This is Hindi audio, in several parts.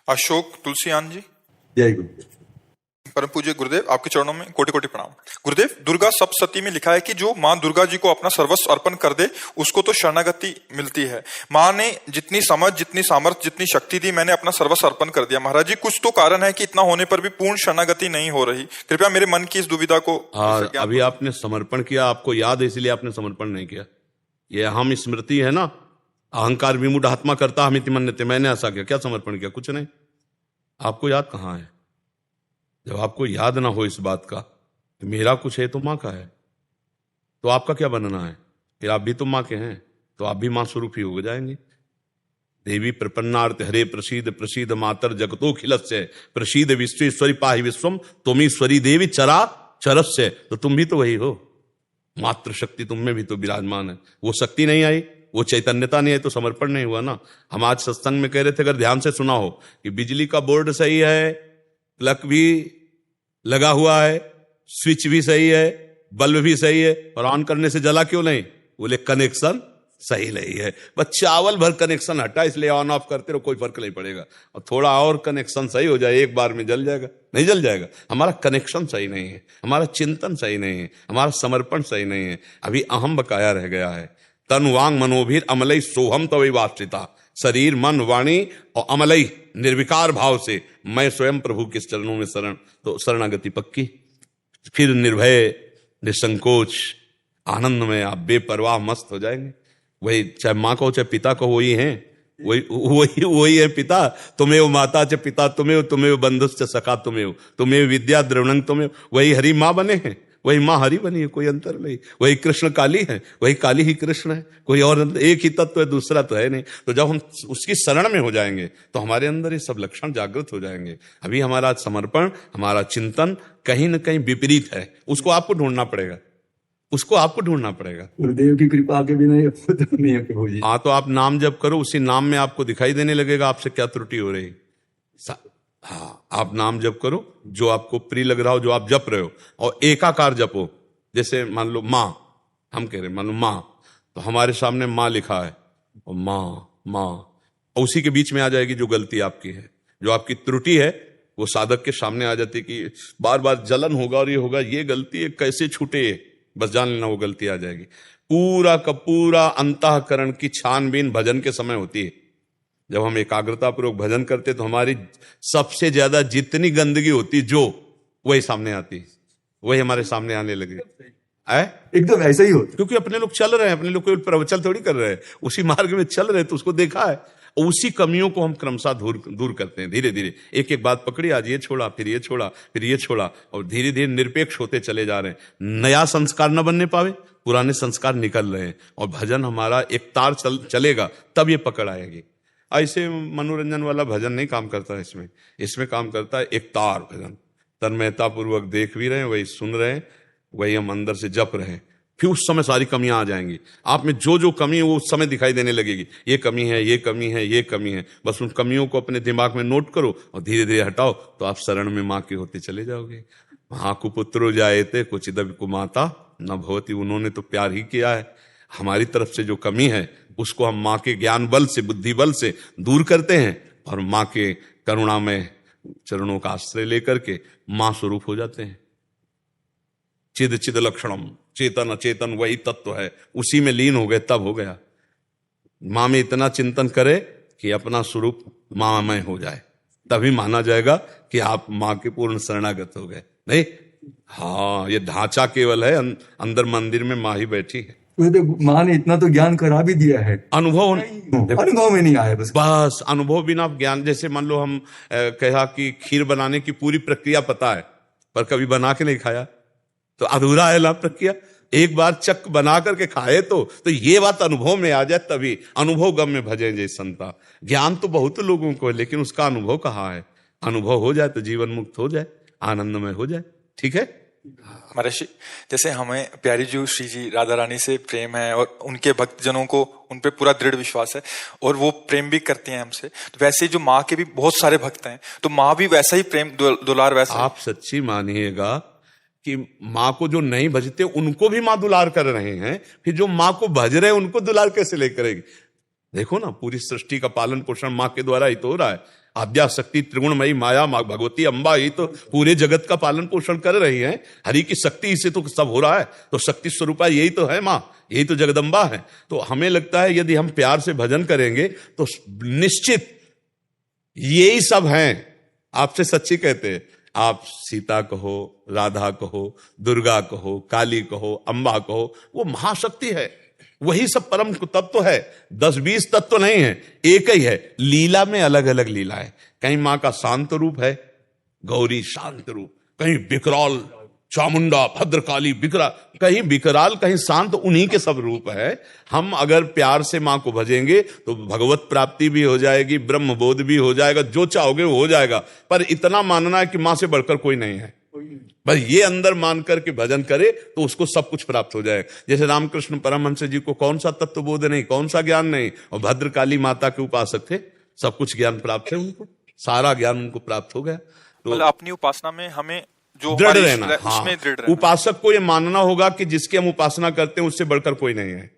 अशोक तुलसीयान जी। जय गुरु। परम पूज्य गुरुदेव, आपके चरणों में कोटि कोटि प्रणाम। गुरुदेव, दुर्गा सप्तशती में लिखा है कि जो माँ दुर्गा जी को अपना सर्वस्व अर्पण कर दे उसको तो शरणागति मिलती है। माँ ने जितनी समझ, जितनी सामर्थ्य, जितनी शक्ति दी, मैंने अपना सर्वस्व अर्पण कर दिया। महाराज जी, कुछ तो कारण है कि इतना होने पर भी पूर्ण शरणागति नहीं हो रही। कृपया मेरे मन की इस दुविधा को। अभी आपने समर्पण किया, आपको याद है इसलिए आपने समर्पण नहीं किया। ये अहम स्मृति है ना, अहंकार विमूढ़ आत्मा करता हमिति मन्यते। मैंने ऐसा किया, क्या समर्पण किया? कुछ नहीं। आपको याद कहाँ है? जब आपको याद ना हो इस बात का कि मेरा कुछ है तो माँ का है, तो आपका क्या बनना है? फिर आप भी तो माँ के हैं, तो आप भी माँ स्वरूप ही हो जाएंगे। देवी प्रपन्नार्थ हरे प्रसीद प्रसीद मातर जगतो खिलस्य प्रसीद विश्वेश्वरी पाहि विश्वम तुमीश्वरी देवी चरा चरस्य। तो तुम भी तो वही हो, मात्र शक्ति तुम में भी तो विराजमान है। वो शक्ति नहीं आई, वो चैतन्यता नहीं आई तो समर्पण नहीं हुआ ना। हम आज सत्संग में कह रहे थे, अगर ध्यान से सुना हो, कि बिजली का बोर्ड सही है, प्लग भी लगा हुआ है, स्विच भी सही है, बल्ब भी सही है, और ऑन करने से जला क्यों नहीं? बोले कनेक्शन सही नहीं है। बस चावल भर कनेक्शन हटा, इसलिए ऑन ऑफ करते रहो, कोई फर्क नहीं पड़ेगा। और थोड़ा और कनेक्शन सही हो जाए, एक बार में जल जाएगा? नहीं जल जाएगा। हमारा कनेक्शन सही नहीं है, हमारा चिंतन सही नहीं है, हमारा समर्पण सही नहीं है। अभी अहम बकाया रह गया है। तन वांग मनोभीर अमलई सोहम तवै वास्तिता। शरीर मन वाणी और अमलई निर्विकार भाव से मैं स्वयं प्रभु के चरणों में शरण, तो शरणागति पक्की। फिर निर्भय, निसंकोच, आनंद में आप बेपरवाह मस्त हो जाएंगे। वही, चाहे माँ को चाहे पिता को, वही हैं, वही है पिता। तुम्हें माता च पिता तुम्हें, तुम्हें बंधुश्च सखा तुम्हें, तुम्हें विद्या द्रवणंग तुम्हें। वही हरि माँ बने हैं, वही माँ हरि बनी है, कोई अंतर नहीं। वही कृष्ण काली है, वही काली ही कृष्ण है, कोई और एक ही तत्व है, दूसरा तो है नहीं। तो जब हम उसकी शरण में हो जाएंगे तो हमारे अंदर ये सब लक्षण जागृत हो जाएंगे। अभी हमारा समर्पण, हमारा चिंतन कहीं न कहीं विपरीत है। उसको आपको ढूंढना पड़ेगा, उसको आपको ढूंढना पड़ेगा। गुरुदेव की कृपा के बिना ये नहीं है प्रभु जी। हाँ, तो आप नाम जप करो, उसी नाम में आपको दिखाई देने लगेगा आपसे क्या त्रुटि हो रही। हाँ, आप नाम जप करो, जो आपको प्रिय लग रहा हो, जो आप जप रहे हो, और एकाकार जपो। जैसे मान लो माँ, हम कह रहे मान लो माँ, तो हमारे सामने माँ लिखा है, और माँ, और उसी के बीच में आ जाएगी जो गलती आपकी है, जो आपकी त्रुटि है, वो साधक के सामने आ जाती कि बार बार जलन होगा और ये होगा, ये गलती है, कैसे छूटे, बस जान लेना वो गलती आ जाएगी। पूरा का पूरा अंतःकरण की छानबीन भजन के समय होती है। जब हम एकाग्रता पूर्वक भजन करते तो हमारी सबसे ज्यादा जितनी गंदगी होती जो, वही सामने आती, वही हमारे सामने आने लगे। एकदम ऐसा ही होता, क्योंकि अपने लोग चल रहे हैं, अपने लोग कोई प्रवचन थोड़ी कर रहे हैं, उसी मार्ग में चल रहे हैं, तो उसको देखा है, और उसी कमियों को हम क्रमशः दूर करते हैं। धीरे धीरे एक एक बात पकड़ी, आज ये छोड़ा, फिर ये छोड़ा, फिर ये छोड़ा, और धीरे धीरे निरपेक्ष होते चले जा रहे हैं। नया संस्कार न बनने पावे, पुराने संस्कार निकल रहे हैं, और भजन हमारा एक तार चलेगा, तब ये पकड़ आएगी। ऐसे मनोरंजन वाला भजन नहीं काम करता है, इसमें काम करता है एक तार भजन। तन्मयता पूर्वक देख भी रहे हैं, वही सुन रहे हैं, वही हम अंदर से जप रहे हैं। फिर उस समय सारी कमियां आ जाएंगी। आप में जो जो कमी है वो उस समय दिखाई देने लगेगी। ये कमी है, ये कमी है, ये कमी है। बस उन कमियों को अपने दिमाग में नोट करो और धीरे धीरे हटाओ, तो आप शरण में माँ के होते चले जाओगे। माँ को पुत्रो जायते क्वचिदपि कुमाता न भवति। उन्होंने तो प्यार ही किया है। हमारी तरफ से जो कमी है उसको हम माँ के ज्ञान बल से, बुद्धि बल से दूर करते हैं, और माँ के करुणा में चरणों का आश्रय लेकर के माँ स्वरूप हो जाते हैं। चिद चिद लक्षणम, चेतन अचेतन वही तत्व है, उसी में लीन हो गए, तब हो गया। माँ में इतना चिंतन करे कि अपना स्वरूप माँमय हो जाए, तभी माना जाएगा कि आप माँ के पूर्ण शरणागत हो गए। नहीं, हाँ, ये ढांचा केवल है, अंदर मंदिर में माँ ही बैठी है। माँ ने इतना तो ज्ञान करा भी दिया है, अनुभव में नहीं आया। बस अनुभव बिना ज्ञान। जैसे मान लो हम कहा कि खीर बनाने की पूरी प्रक्रिया पता है, पर कभी बना के नहीं खाया, तो अधूरा है ना प्रक्रिया। एक बार चक बना करके खाए तो ये बात अनुभव में आ जाए, तभी अनुभव गम में भजे जय संता। ज्ञान तो बहुत लोगों को है, लेकिन उसका अनुभव कहाँ है? अनुभव हो जाए तो जीवन मुक्त हो जाए, आनंदमय हो जाए। ठीक है महर्षि, जैसे हमें प्यारी जी श्री जी राधा रानी से प्रेम है और उनके भक्तजनों को उन पे पूरा दृढ़ विश्वास है और वो प्रेम भी करती हैं हमसे, तो वैसे ही जो माँ के भी बहुत सारे भक्त हैं, तो माँ भी वैसा ही प्रेम दुलार वैसा। आप सच्ची मानिएगा कि माँ को जो नहीं भजते उनको भी माँ दुलार कर रहे हैं, फिर जो माँ को भज रहे हैं उनको दुलार कैसे ले करेगी? देखो ना, पूरी सृष्टि का पालन पोषण माँ के द्वारा ही तो हो रहा है। आद्या शक्ति त्रिगुणमयी माया माँ भगवती अम्बा ही तो पूरे जगत का पालन पोषण कर रही है। हरि की शक्ति से तो सब हो रहा है। तो शक्ति स्वरूपा यही तो है माँ, यही तो जगदम्बा है। तो हमें लगता है यदि हम प्यार से भजन करेंगे तो निश्चित यही सब हैं। आपसे सच्ची कहते हैं, आप सीता कहो, राधा कहो, दुर्गा कहो, काली कहो, अम्बा कहो, वो महाशक्ति है। वही सब परम तत्व है। 10-20 तत्व नहीं है, एक ही है। लीला में अलग अलग लीला है। कहीं मां का शांत रूप है, गौरी शांत रूप, कहीं विकराल चामुंडा भद्रकाली विकराल, कहीं विकराल कहीं शांत, उन्हीं के सब रूप है। हम अगर प्यार से मां को भजेंगे तो भगवत प्राप्ति भी हो जाएगी, ब्रह्म बोध भी हो जाएगा, जो चाहोगे वो हो जाएगा। पर इतना मानना है कि मां से बढ़कर कोई नहीं है, बस ये अंदर मान करके भजन करे तो उसको सब कुछ प्राप्त हो जाएगा। जैसे रामकृष्ण परमहंस जी को कौन सा तत्व बोध नहीं, कौन सा ज्ञान नहीं, और भद्रकाली माता के उपासक थे, सब कुछ ज्ञान प्राप्त है उनको, सारा ज्ञान उनको प्राप्त हो गया। तो मतलब अपनी उपासना में हमें जो दृढ़ हमारी रहना, हाँ, उसमें दृढ़ रहना। उपासक को ये मानना होगा कि जिसकी हम उपासना करते हैं उससे बढ़कर कोई नहीं है।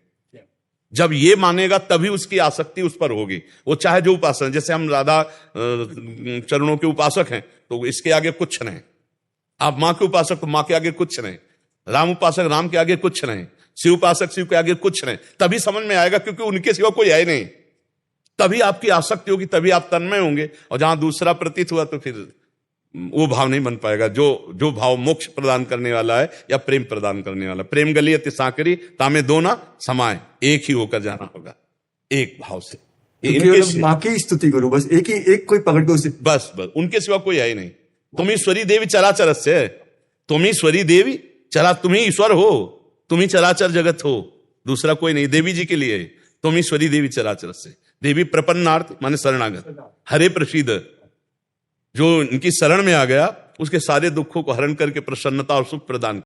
जब ये मानेगा तभी उसकी आसक्ति उस पर होगी, वो चाहे जो उपासना। जैसे हम राधा चरणों के उपासक हैं तो इसके आगे कुछ नहीं, आप मां के उपासक तो मां के आगे कुछ नहीं, राम उपासक राम के आगे कुछ नहीं, शिव उपासक शिव के आगे कुछ नहीं। तभी समझ में आएगा, क्योंकि उनके सिवा कोई है नहीं। तभी आपकी आसक्ति होगी, तभी आप तन्मय होंगे। और जहां दूसरा प्रतीत हुआ तो फिर वो भाव नहीं बन पाएगा, जो भाव मोक्ष प्रदान करने वाला है या प्रेम प्रदान करने वाला। प्रेम गली अति सांकरी तामे दो ना समाए, एक ही होकर जाना होगा, एक भाव से। केवल माँ की स्तुति करो, बस एक कोई पकड़ के उसे, बस उनके सिवा कोई है ही नहीं। तुम ईश्वरी देवी चराचर से, तुम ईश्वरी देवी चरा, तुम ही ईश्वर हो, तुम ही चराचर जगत हो, दूसरा कोई नहीं। देवी जी के लिए तुम ईश्वरी देवी चराचर से। देवी प्रपन्नार्थ माने शरणागत, हरे प्रसीद, जो इनकी शरण में आ गया उसके सारे दुखों को हरण करके प्रसन्नता और सुख प्रदान